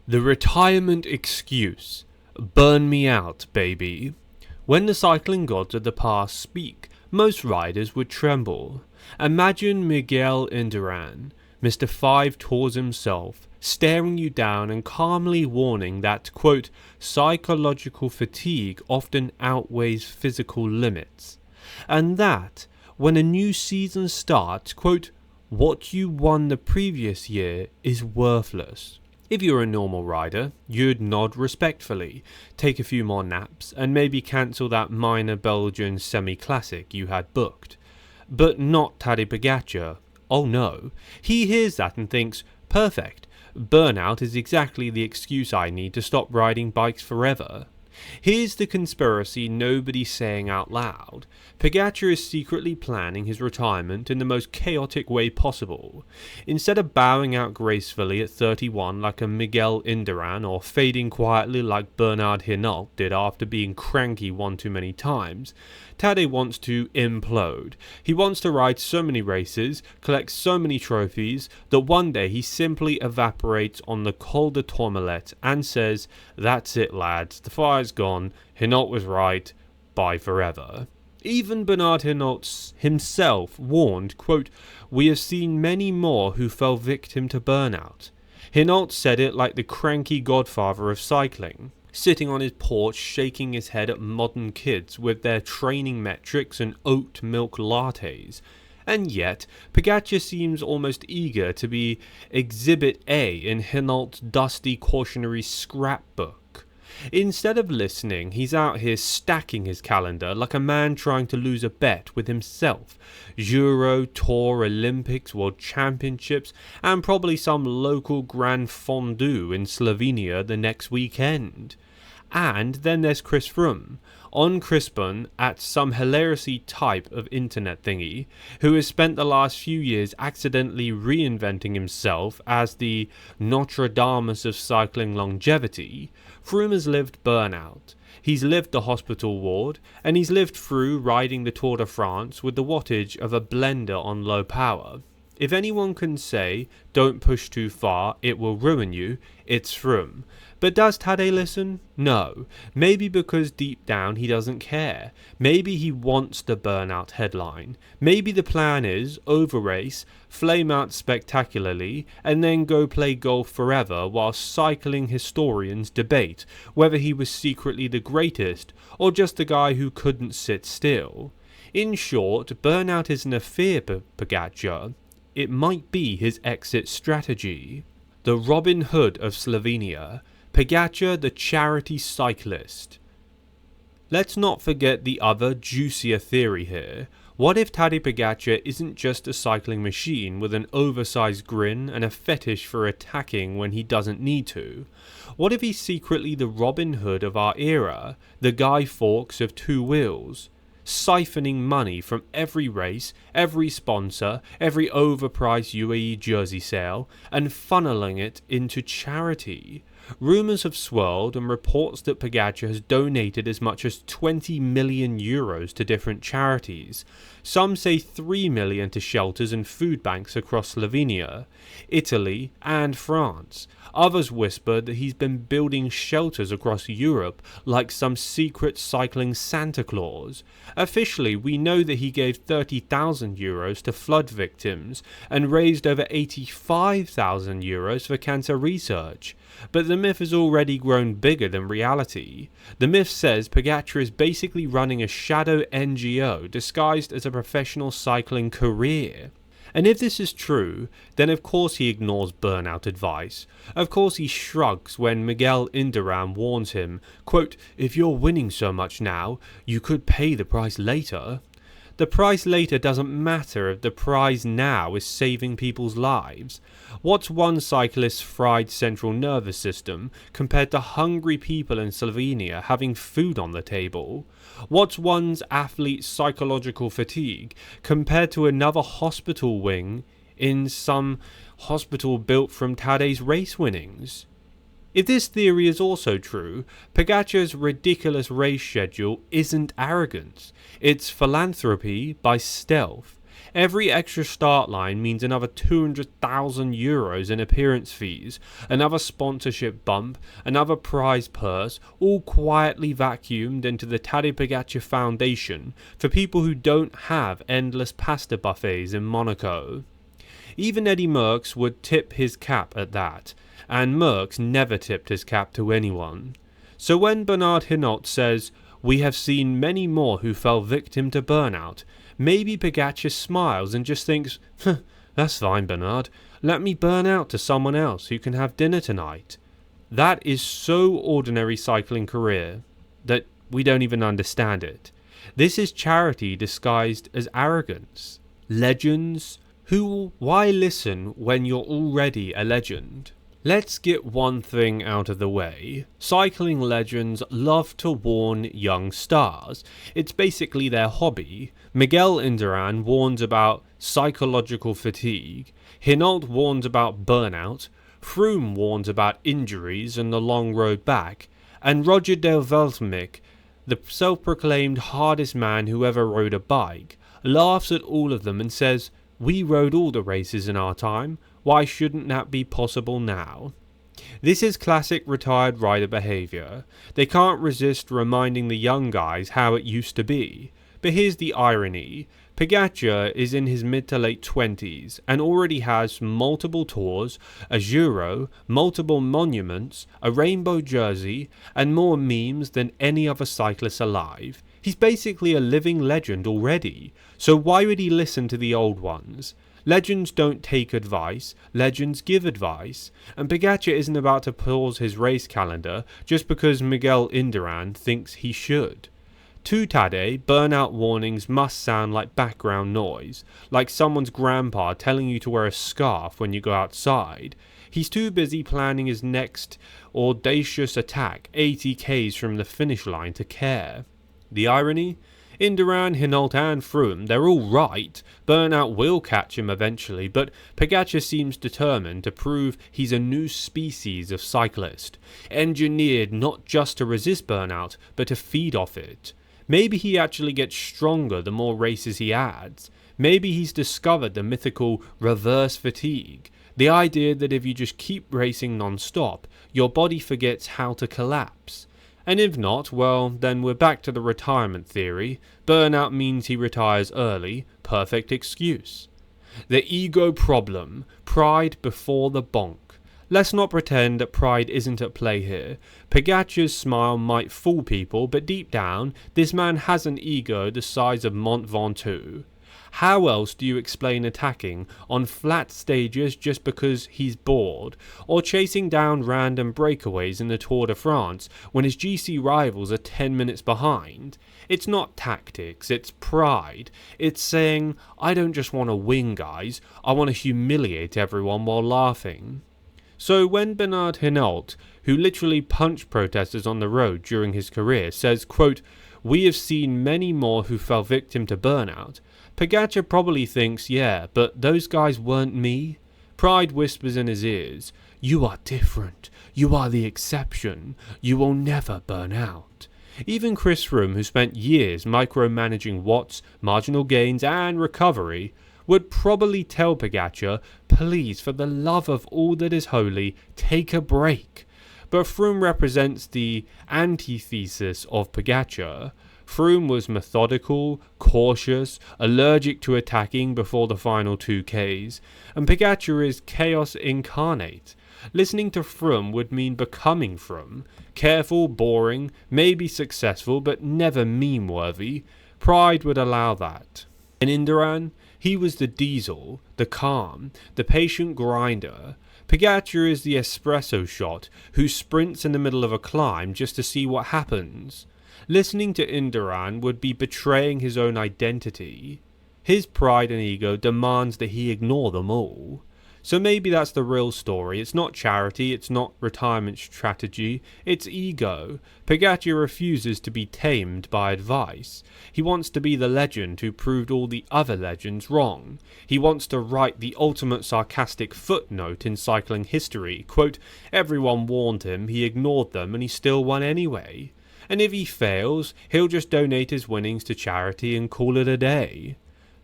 The retirement excuse. Burn me out, baby. When the cycling gods of the past speak, most riders would tremble. Imagine Miguel Indurain, Mr. 5 Tours himself, staring you down and calmly warning that, quote, psychological fatigue often outweighs physical limits. And that, when a new season starts, quote, what you won the previous year is worthless. If you're a normal rider, you'd nod respectfully, take a few more naps, and maybe cancel that minor Belgian semi-classic you had booked. But not Tadej Pogačar. Oh no. He hears that and thinks, perfect, burnout is exactly the excuse I need to stop riding bikes forever. Here's the conspiracy nobody's saying out loud. Pogačar is secretly planning his retirement in the most chaotic way possible. Instead of bowing out gracefully at 31 like a Miguel Indurain or fading quietly like Bernard Hinault did after being cranky one too many times, Tadej wants to implode. He wants to ride so many races, collect so many trophies, that one day he simply evaporates on the Col de Tourmalet and says, that's it lads, the fire's gone, Hinault was right, bye forever. Even Bernard Hinault himself warned, quote, we have seen many more who fell victim to burnout. Hinault said it like the cranky godfather of cycling, sitting on his porch shaking his head at modern kids with their training metrics and oat milk lattes. And yet, Pogačar seems almost eager to be Exhibit A in Hinault's dusty cautionary scrapbook. Instead of listening, he's out here stacking his calendar like a man trying to lose a bet with himself. Euro, Tour, Olympics, World Championships, and probably some local grand fondue in Slovenia the next weekend. And then there's Chris Froome, on Crispin at some hilariously type of internet thingy, who has spent the last few years accidentally reinventing himself as the Nostradamus of cycling longevity. Froome has lived burnout, he's lived the hospital ward, and he's lived through riding the Tour de France with the wattage of a blender on low power. If anyone can say, don't push too far, it will ruin you, it's Froome. But does Tadej listen? No. Maybe because deep down he doesn't care. Maybe he wants the burnout headline. Maybe the plan is, over-race, flame out spectacularly, and then go play golf forever while cycling historians debate whether he was secretly the greatest or just the guy who couldn't sit still. In short, burnout isn't a fear for Pogačar. It might be his exit strategy. The Robin Hood of Slovenia, Pogačar the charity cyclist. Let's not forget the other, juicier theory here. What if Tadej Pogačar isn't just a cycling machine with an oversized grin and a fetish for attacking when he doesn't need to? What if he's secretly the Robin Hood of our era, the Guy Fawkes of two wheels? Siphoning money from every race, every sponsor, every overpriced UAE jersey sale, and funneling it into charity. Rumours have swirled and reports that Pogačar has donated as much as 20 million euros to different charities. Some say 3 million to shelters and food banks across Slovenia, Italy and France. Others whispered that he's been building shelters across Europe like some secret cycling Santa Claus. Officially, we know that he gave 30,000 euros to flood victims and raised over 85,000 euros for cancer research. But the myth has already grown bigger than reality. The myth says Pogačar is basically running a shadow NGO disguised as a professional cycling career. And if this is true, then of course he ignores burnout advice. Of course he shrugs when Miguel Indurain warns him, quote, if you're winning so much now, you could pay the price later. The price later doesn't matter if the prize now is saving people's lives. What's one cyclist's fried central nervous system compared to hungry people in Slovenia having food on the table? What's one's athlete's psychological fatigue compared to another hospital wing in some hospital built from Tadej's race winnings? If this theory is also true, Pogačar's ridiculous race schedule isn't arrogance. It's philanthropy by stealth. Every extra start line means another €200,000 in appearance fees, another sponsorship bump, another prize purse, all quietly vacuumed into the Tadej Pogačar Foundation for people who don't have endless pasta buffets in Monaco. Even Eddie Merckx would tip his cap at that, and Merckx never tipped his cap to anyone. So when Bernard Hinault says, "We have seen many more who fell victim to burnout," maybe Pogačar smiles and just thinks, "That's fine, Bernard. Let me burn out to someone else who can have dinner tonight." That is so ordinary cycling career that we don't even understand it. This is charity disguised as arrogance. Legends? Why listen when you're already a legend? Let's get one thing out of the way. Cycling legends love to warn young stars. It's basically their hobby. Miguel Indurain warns about psychological fatigue. Hinault warns about burnout. Froome warns about injuries and the long road back. And Roger de Veltemic, the self-proclaimed hardest man who ever rode a bike, laughs at all of them and says, "We rode all the races in our time. Why shouldn't that be possible now?" This is classic retired rider behaviour. They can't resist reminding the young guys how it used to be. But here's the irony. Pogačar is in his mid to late 20s and already has multiple tours, a Giro, multiple monuments, a rainbow jersey, and more memes than any other cyclist alive. He's basically a living legend already, so why would he listen to the old ones? Legends don't take advice, legends give advice, and Pogačar isn't about to pause his race calendar just because Miguel Indurain thinks he should. To Tadej, burnout warnings must sound like background noise, like someone's grandpa telling you to wear a scarf when you go outside. He's too busy planning his next audacious attack 80 k's from the finish line to care. The irony? Indurain, Hinault and Froome, they're all right. Burnout will catch him eventually, but Pogačar seems determined to prove he's a new species of cyclist, engineered not just to resist burnout, but to feed off it. Maybe he actually gets stronger the more races he adds. Maybe he's discovered the mythical reverse fatigue, the idea that if you just keep racing non-stop, your body forgets how to collapse. And if not, well, then we're back to the retirement theory. Burnout means he retires early, perfect excuse. The ego problem, pride before the bonk. Let's not pretend that pride isn't at play here. Pogačar's smile might fool people, but deep down, this man has an ego the size of Mont Ventoux. How else do you explain attacking on flat stages just because he's bored, or chasing down random breakaways in the Tour de France when his GC rivals are 10 minutes behind? It's not tactics, it's pride. It's saying, I don't just want to win, guys, I want to humiliate everyone while laughing. So when Bernard Hinault, who literally punched protesters on the road during his career, says, quote, "We have seen many more who fell victim to burnout," Pogačar probably thinks, yeah, but those guys weren't me. Pride whispers in his ears, "You are different. You are the exception. You will never burn out." Even Chris Froome, who spent years micromanaging watts, marginal gains and recovery, would probably tell Pogačar, "Please, for the love of all that is holy, take a break." But Froome represents the antithesis of Pogačar. Froome was methodical, cautious, allergic to attacking before the final 2Ks, and Pogačar is chaos incarnate. Listening to Froome would mean becoming Froome. Careful, boring, maybe successful, but never meme-worthy. Pride would allow that. In Indurain, he was the diesel, the calm, the patient grinder. Pogačar is the espresso shot who sprints in the middle of a climb just to see what happens. Listening to Indurain would be betraying his own identity. His pride and ego demands that he ignore them all. So maybe that's the real story. It's not charity, it's not retirement strategy, it's ego. Pogačar refuses to be tamed by advice. He wants to be the legend who proved all the other legends wrong. He wants to write the ultimate sarcastic footnote in cycling history. Quote, "Everyone warned him, he ignored them, and he still won anyway. And if he fails, he'll just donate his winnings to charity and call it a day."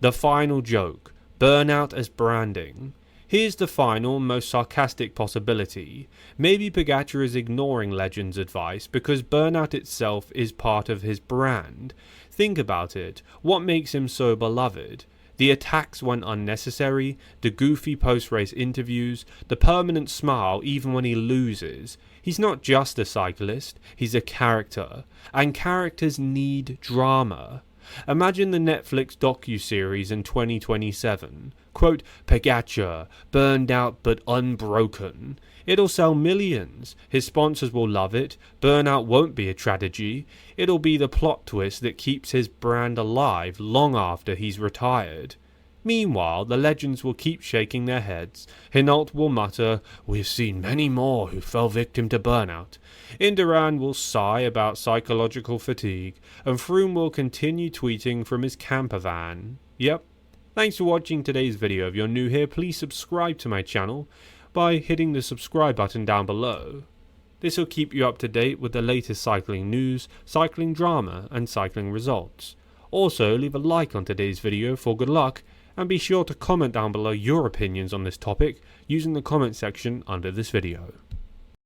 The final joke. Burnout as branding. Here's the final, most sarcastic possibility. Maybe Pogačar is ignoring Legend's advice because burnout itself is part of his brand. Think about it. What makes him so beloved? The attacks when unnecessary, the goofy post-race interviews, the permanent smile even when he loses. He's not just a cyclist, he's a character. And characters need drama. Imagine the Netflix docu-series in 2027. Quote, Pogačar, burned out but unbroken. It'll sell millions. His sponsors will love it. Burnout won't be a tragedy. It'll be the plot twist that keeps his brand alive long after he's retired. Meanwhile, the legends will keep shaking their heads. Hinault will mutter, "We've seen many more who fell victim to burnout." Indurain will sigh about psychological fatigue, and Froome will continue tweeting from his camper van. Yep. Thanks for watching today's video. If you're new here, please subscribe to my channel by hitting the subscribe button down below. This will keep you up to date with the latest cycling news, cycling drama, and cycling results. Also, leave a like on today's video for good luck, and be sure to comment down below your opinions on this topic using the comment section under this video.